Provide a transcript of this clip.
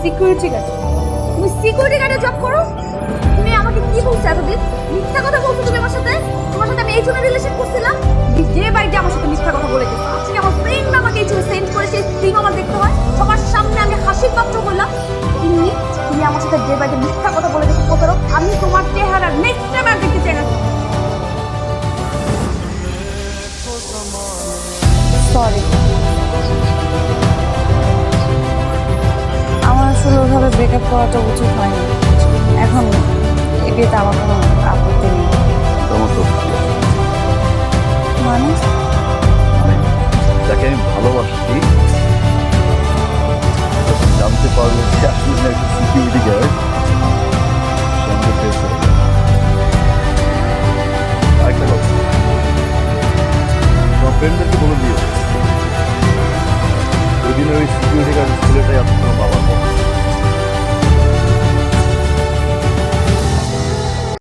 Security guard. তুমি security গার্ডে job করো? তুমি আমাকে কি বলছো এতদিন? মিথ্যা কথা বলছো তুমি আমার সাথে। তোমার সাথে আমি এই জন্য রিলেশন করছিলাম যে বাড়িতে আমার সাথে মিথ্যা কথা বলে গেছো। আজকে আমার ফ্রেন্ড আমাকে এই ছবি সেন্ড করেছে, স্ক্রিন আমার দেখতে হয় সবার সামনে, আমি হাসির পাত্র বললাম। তুমি তুমি আমার সাথে যে বাড়িতে মিথ্যা কথা বলে গেছো কোথাও, আমি তোমার চেহারা নেক্সট টাইম আর দেখতে চাই না। সরি, আমার আসলে ওভাবে ব্রেকআপ করাটা উচিত হয়নি। এখন এই বিয়েতে আমার কোনো আপত্তি নেই। তোমার তো মানে মানে যাকে আমি ভালোবাসি জানতে পারলো যে আসলে একটা সিকিউরিটি গার্ড, সঙ্গে পেয়েছে। আরেকটা কথা, তোমার ফ্রেন্ডদেরকে বলে দিও ওই দিন ওই সিকিউরিটি গার্ড ছেলেটাই